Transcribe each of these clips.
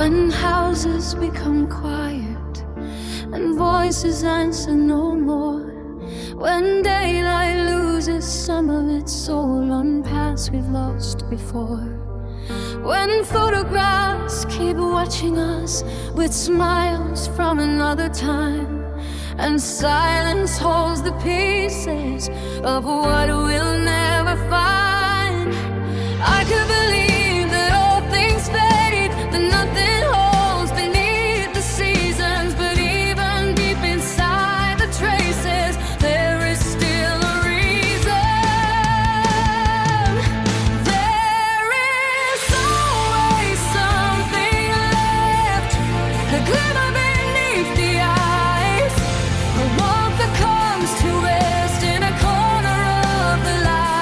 When houses become quiet and voices answer no more, when daylight loses some of its soul on paths we've lost before, when photographs keep watching us with smiles from another time, and silence holds the pieces of what we'll never find, I could believe that all things fade, that nothing holds beneath the seasons. But even deep inside the traces, there is still a reason. There is always something left, a glimmer beneath the eyes, a warmth that comes to rest in a corner of the light.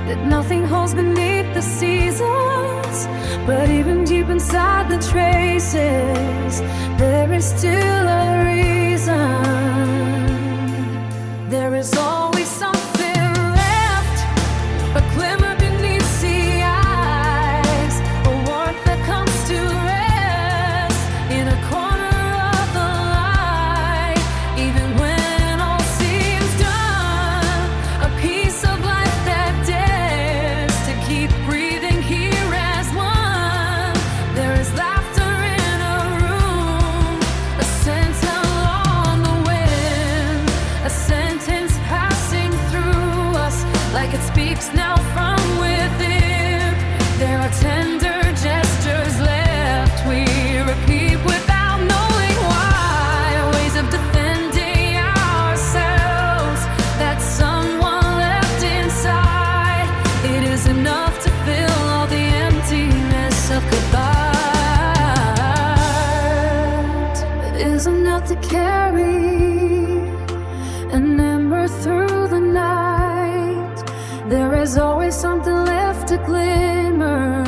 that nothing holds beneath the seasons. But even deep inside the traces, there is still a reason. There is always something left, a glimmer beneath the eyes, a warmth that comes to rest in a corner of the light. Even when all seems done, a piece of life that dares to keep breathing here as one. There is laughter in a room, a scent along the wind, a sentence passing through us like it speaks now from within. There are tender gestures left we repeat without knowing why, ways of defending ourselves that someone left inside. It is enough to fill all the emptiness of goodbye. It is enough to carry an ember through the night. There is always something left to glimmer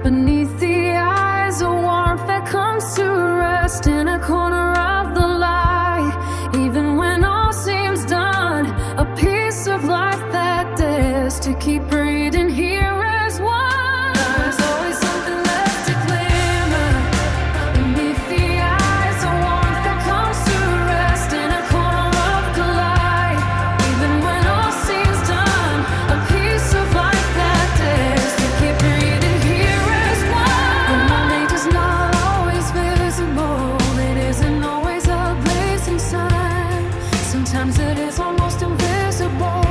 beneath the eyes, a warmth that comes to rest in a corner of the light. Even when all seems done, a piece of life that dares to keep breathing here as one. There is always something left to glimmer beneath the eyes, a warmth that comes to rest in a corner of the light. Even when all seems done, a piece of life that dares to keep breathing here as one. The moment is not always visible, it isn't always a blazing sun. Sometimes it is almost invisible,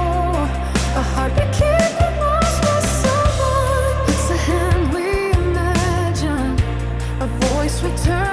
a heartbeat keeping us with someone. It's a hand we imagine, a voice we turn